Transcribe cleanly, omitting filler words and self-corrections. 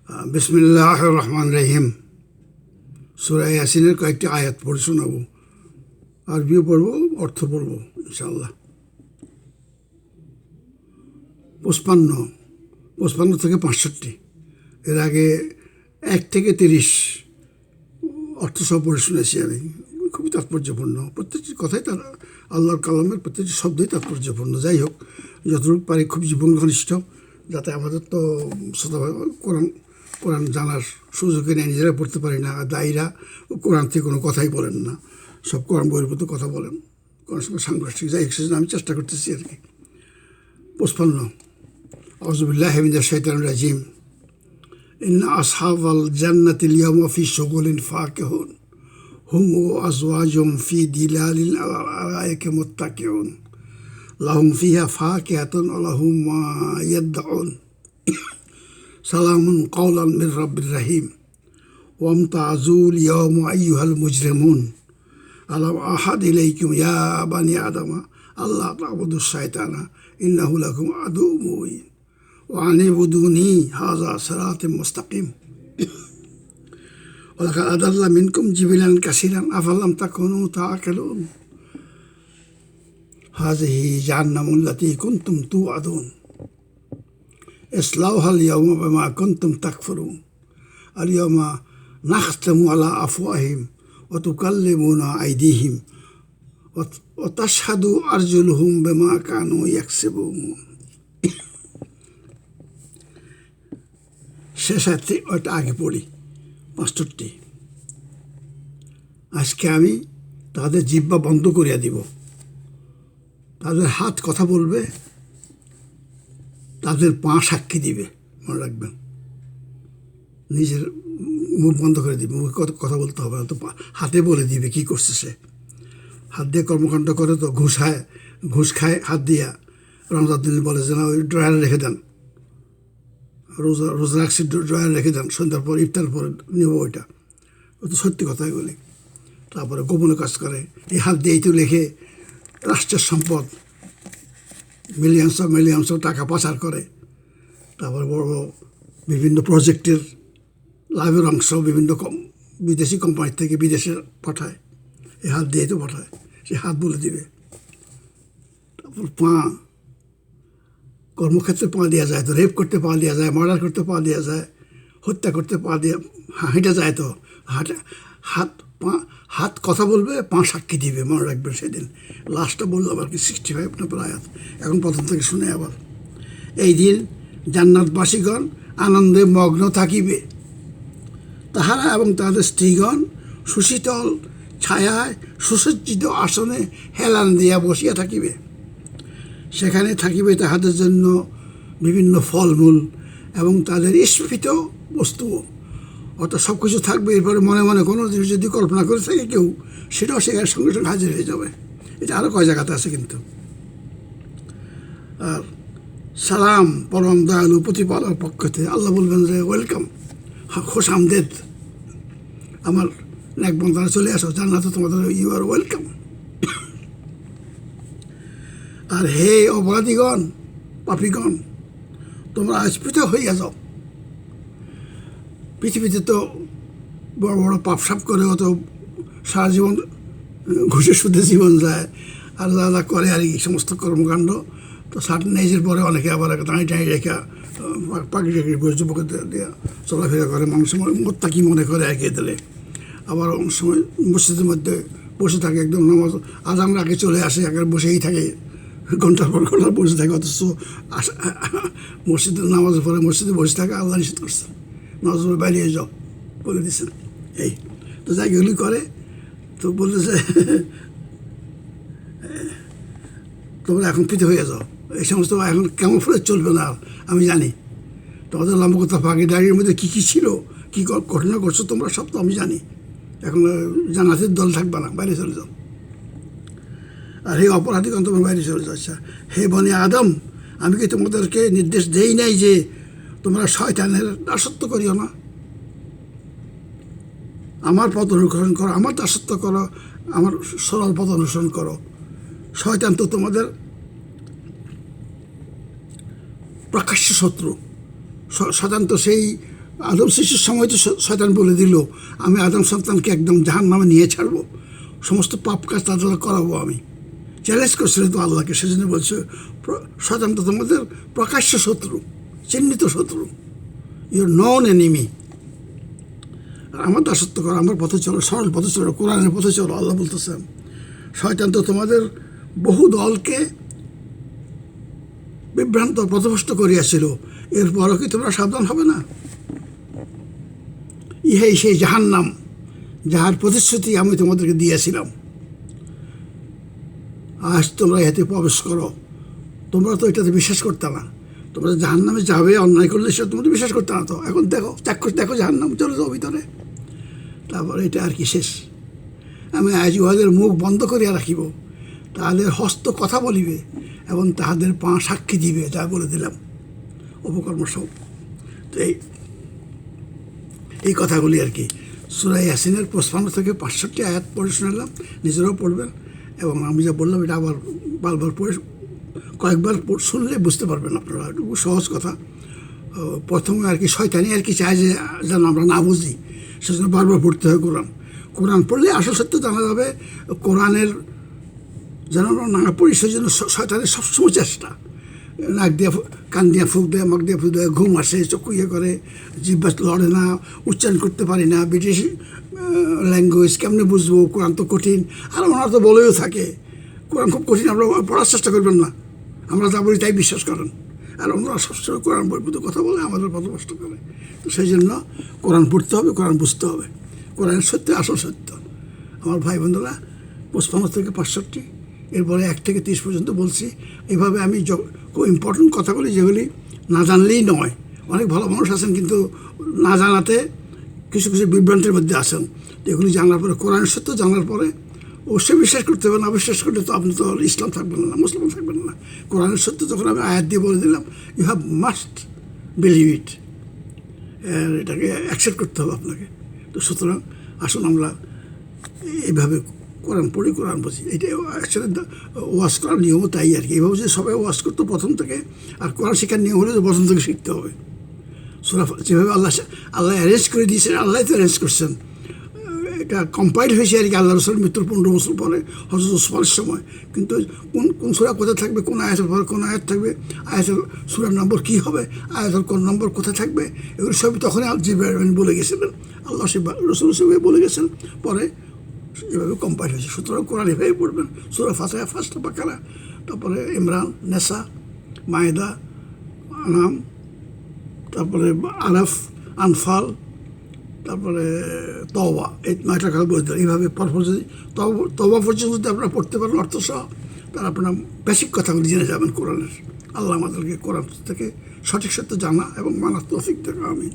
বিসমিল্লাহ রহমান রহিম। সূরা ইয়াসিনের কয়েকটি আয়াত পড়ে শোনাবো, আরবিও পড়বো, অর্থ পড়বো ইনশাআল্লাহ। 55 থেকে 65, এর আগে 1 থেকে 30 অর্থ সহ পড়ে শুনেছি আমি। খুবই তাৎপর্যপূর্ণ, প্রত্যেকটি কথাই তার আল্লাহর কালামের প্রত্যেকটি শব্দই তাৎপর্যপূর্ণ। যাই হোক, যতটুকু পারি খুব জীবন ঘনিষ্ঠ, যাতে আমাদের তো কোরআন জানার সুযোগে নেই, নিজেরা পড়তে পারি না। দায়ীরা কোরআন থেকে কোনো কথাই বলেন না, সব কোরআন বইয়ের মতো কথা বলেন, কোরআন সঙ্গে সাংঘর্ষিক। যাই হোক, সেজন্য আমি চেষ্টা করতেছি আর কি। 55 আউযু বিল্লাহি মিনাশ শাইতানির রাজিম। ইন্না আসহাবাল জান্নাতিল ইয়াওমা ফি শুগুলিন ফাকিহুন হুম ওয়া আজওয়াজুহুম ফি দিলালিল আরাইকি মুত্তাকিউন লাহুম ফিহা ফাকিহাতুন ওয়া লাহুম মা ইয়াদউন সালামুন কাওলান মির রাব্বির রহিম ওয়ামতাজুল ইয়াওমা আইয়ুহাল মুজরিমুন আলাম আহাদ ইলাইকুম ইয়া বানি আদমা আল্লাহ তা'বুদুশ শাইতানা ইন্নাহু লাকুম আদুউম মুবিন ওয়া আনিবুদুনি হাযা সিরাতুম মুস্তাকিম ওয়ালাকাদ আদাল্লা মিনকুম জিবিলান কাসীরান আফালাম তাকুনু তা'কিলুন হাযিহি জাহান্নামুল লাতী কুনতুম তু'আদুন ইসলাউহাল ইয়াওমা বিমা কুনতুম তাকফুরুন আল ইয়াওমা নাখতামু আলা আফওয়াহিহিম ওয়া তুকাল্লিমুনা আইদিহিম ওয়া তাশহাদু আরজুলুহুম বিমা কানু ইয়াকসিবুন। শেষ আয়াতটি ওটা আগে পড়ি। 65 আজকে আমি তাদের জিহ্বা বন্ধ করিয়া দিব, তাদের হাত কথা বলবে, তাদের পা সাক্ষী দিবে। মনে রাখবেন, নিজের মুখ বন্ধ করে দিবে, মুখে কথা বলতে হবে না, তো হাতে বলে দিবে কী করছে সে। হাত দিয়ে কর্মকাণ্ড করে তো ঘুষ খায় হাত দিয়া। রমজান দিন বলে যে না, ওই ড্রয়ারে রেখে দেন, রোজা রাখছি, ড্রয়ারে রেখে দেন, সন্ধ্যার পর ইফতার পরে নেব। ওইটা ও তো সত্যি কথা এগুলি। তারপরে গোপনে কাজ করে, এই হাত দিয়েই তো লেখে রাষ্ট্রের সম্পদ মিলিয়নস টাকা পাচার করে। তারপরে বড় বড় বিভিন্ন প্রজেক্টের লাভের অংশ বিভিন্ন বিদেশি কোম্পানির থেকে বিদেশে পাঠায়, এই হাত দিয়েই তো পাঠায়, সে হাত বলে দিবে। তারপর পা, কর্মক্ষেত্রে পা দেওয়া যায় তো, রেপ করতে পা দেওয়া যায়, মার্ডার করতে পা দেওয়া যায়, হত্যা করতে পা দিয়ে হেঁটে যায় তো। হাত কথা বলবে, পা সাক্ষী দিবে। মনে রাখবেন সেদিন। লাস্টটা বললাম আর কি, 65 নম্বর আয়াত। এখন প্রথম থেকে শুনে আবার। এই দিন জান্নাতবাসীগণ আনন্দে মগ্ন থাকিবে, তাহারা এবং তাদের স্ত্রীগণ সুশীতল ছায়ায় সুসজ্জিত আসনে হেলান দিয়া বসিয়া থাকিবে। সেখানে থাকিবে তাহাদের জন্য বিভিন্ন ফলমূল এবং তাদের স্ফীত বস্তুও। অর্থাৎ সব কিছু থাকবে। এরপরে মনে মনে কোনো জিনিস যদি কল্পনা করে থাকে কেউ, সেটাও সেখানে সঙ্গে সঙ্গে হাজির হয়ে যাবে। এটা আরও কয় জায়গাতে আছে কিন্তু। আর সালাম পরম দয়ালু প্রতিপালকের পক্ষ থেকে আল্লাহ বলবেন যে ওয়েলকাম, খোশ আমদেদ, আমার নেক বান্দারা চলে আসো জান্নাতে, তোমাদের ইউ আর ওয়েলকাম। আর হে অপরাধীগণ, পাপীগণ, তোমরা আজ পৃথক হইয়া যাও। পৃথিবীতে তো বড় বড় পাপ করেও তো সারা জীবন ঘুষে সুদে জীবন যায়, আর যা যা করে আর এই সমস্ত কর্মকাণ্ড তো সার্টেন এজের পরে অনেকে আবার দাঁড়িয়ে রেখা পাখি যুবক দিয়ে চলাফেরা করে। মানুষ মোত্তাকি মনে করে এগিয়ে দিলে, আবার অনেক সময় মসজিদের মধ্যে বসে থাকে, একদম নামাজ আজানের আগে চলে আসে, আগে বসেই থাকে, ঘন্টার পর ঘন্টা বসে থাকে। অথচ মসজিদের নামাজের পরে মসজিদে বসে থাকে আল্লাহ নিষেধ করছে, নামাজ বাইরে যাও বলে দিচ্ছেন। এই তো যাই এগুলি করে, তো বললে যে তোমরা এখন পৃথক হয়ে যাও। এই সমস্ত এখন কেমন ফলে চলবে না আমি জানি। তোমাদের লম্বা কথা ফাঁকি দাঁড়িয়ে মধ্যে কী কী ছিল, কী ঘটনা করছো তোমরা, সব তো আমি জানি। এখন জান্নাতের দল থাকবে না, বাইরে চলে যাও। আর হে অপরাধীগণ, তোমার বাইরে চলে যাচ্ছে। হে বনি আদম, আমি কি তোমাদেরকে নির্দেশ দেই নাই যে তোমরা শয়তানের দাসত্ব করিও না? আমার পথ অনুসরণ করো, আমার দাসত্ব করো, আমার সরল পথ অনুসরণ করো। শয়তান তো তোমাদের প্রকাশ্য শত্রু। শয়তান তো সেই আদম সৃষ্টির সময় তো শয়তান বলে দিল আমি আদম সন্তানকে একদম জাহান্নামে নিয়ে ছাড়বো, সমস্ত পাপ কাজ তাদের করাবো। আমি চ্যালেঞ্জ করছিল তো আল্লাহকে, সেজন্য বলছে শয়তান তো তোমাদের প্রকাশ্য শত্রু, চিহ্নিত শত্রু, ইউর নন এনিমি। আমার দাসত্ব করো, আমার পথে চলো, সরল পথে চলো, কোরআনের পথে চলো। আল্লাহ বলতেছেন শয়তান তো তোমাদের বহু দলকে বিভ্রান্ত পথভ্রষ্ট করিয়াছিল, এরপরও কি তোমরা সাবধান হবে না? ইহাই সেই জাহান্নাম যাহার প্রতিশ্রুতি আমি তোমাদেরকে দিয়েছিলাম, আজ তোমরা এতে প্রবেশ করো। তোমরা তো এটাতে বিশ্বাস করতে না, তোমরা জাহান্নামে যাবে অন্যায় করলে সে তোমরা বিশ্বাস করতে না। তো এখন দেখো, দেখো জাহান্নাম, চলে যাও ভিতরে। তারপরে এটা আর কি শেষ। আমি আজ উহাদের মুখ বন্ধ করিয়া রাখিব, তাহাদের হস্ত কথা বলিবে এবং তাহাদের পা সাক্ষী দিবে, যা বলে দিলাম উপকর্ম সব। তো এই কথাগুলি আর কি সূরা ইয়াসিনের 55 থেকে 65 আয়াত পড়ে শোনালাম, নিজেরাও পড়বেন। এবং আমি যা বললাম এটা আবার বারবার পড়ে কয়েকবার শুনলে বুঝতে পারবেন আপনারা, একটু সহজ কথা। প্রথমে আর কি শয়তানি আর কি চায় যে যেন আমরা না বুঝি, সেজন্য বারবার পড়তে হয় কোরআন। কোরআন পড়লে আসল সত্য জানা যাবে। কোরআনের যেন আমরা না পড়ি, সেই জন্য শয়তানের সবসময় চেষ্টা। নাক দিয়ে কান দিয়ে ফুক দেয়, মাক দিয়ে ফুক দেয়, ঘুম আসে, চক্ষু ইয়ে করে, জিহ্বা লড়ে না, উচ্চারণ করতে পারি না, ব্রিটিশ ল্যাঙ্গুয়েজ কেমনে বুঝবো, কোরআন তো কঠিন। আর ওনারা তো বলেও থাকে কোরআন খুব কঠিন, আপনারা পড়ার চেষ্টা করবেন না, আমরা যা বলি তাই বিশ্বাস করেন। আর ওনারা সবসময় কোরআন বই পড়তে কথা বলে, আমাদের পথভ্রষ্ট করে। তো সেই জন্য কোরআন পড়তে হবে, কোরআন বুঝতে হবে। কোরআনের সত্য আসল সত্য। আমার ভাই বন্ধুরা, 55 থেকে 65, এরপরে 1 থেকে 30 পর্যন্ত বলছি। এভাবে আমি খুব ইম্পর্টেন্ট কথাগুলি, যেগুলি না জানলেই নয়। অনেক ভালো মানুষ আছেন কিন্তু না জানাতে কিছু কিছু বিভ্রান্তির মধ্যে আসেন। তো এগুলি জানার পরে, কোরআনের সত্য জানার পরে অবশ্যই বিশ্বাস করতে হবে। না বিশ্বাস করলে তো আপনি তো ইসলাম থাকবেন না, মুসলমান থাকবেন না। কোরআনের সত্য যখন আমি আয়াত দিয়ে বলে দিলাম, you have must believe it, এটাকে অ্যাকসেপ্ট করতে হবে আপনাকে। তো সুতরাং আসুন আমরা এইভাবে কোরআন পড়ি, কোরআন বুঝি। এটাই অ্যাকচুয়ালি ওয়াজ করার নিয়মও তাই আর কি। এইভাবে যে সবাই ওয়াজ করতো প্রথম থেকে, আর কোরআন শেখার নিয়ম হলে প্রথম থেকে শিখতে হবে। সূরা যেভাবে আল্লাহ অ্যারেঞ্জ করে দিয়েছেন, আল্লাহ তো অ্যারেঞ্জ করছেন, এটা কম্পাইল হয়েছে আর কি আল্লাহ রসুল মৃত্যুর 15 বছর পরে, হযরত ওসমানের সময়। কিন্তু কোন সূরা কোথায় থাকবে, কোন আয়াতের পরে কোন আয়াত থাকবে, আয়াতের সূরার নম্বর কী হবে, আয়াতের কোন নম্বর কোথায় থাকবে, এগুলো সবই তখনই জিবরাইল বলে গেছিলেন, আল্লাহ রসুল সেভাবে বলে গেছেন। পরে এভাবে কম্পাইল হয়েছে। সুতরাং কোরআন এভাবে পড়বেন। সূরা ফাতিহা, ফার্স্ট বাকারা, তারপরে ইমরান, নেসা, মায়েদা, আনাম, তারপরে আরাফ, আনফাল, তারপরে তওবা, এই 9টা কথা বলতে হবে। এইভাবে পরপর যদি তওবা পর্যন্ত যদি আপনারা পড়তে পারেন অর্থসহ, তাহলে আপনারা বেসিক কথাগুলি জেনে যাবেন কোরআনের। আল্লাহ আমাদেরকে কোরআন থেকে সঠিক সত্য জানা এবং মানার তৌফিক দেবে। আমিন।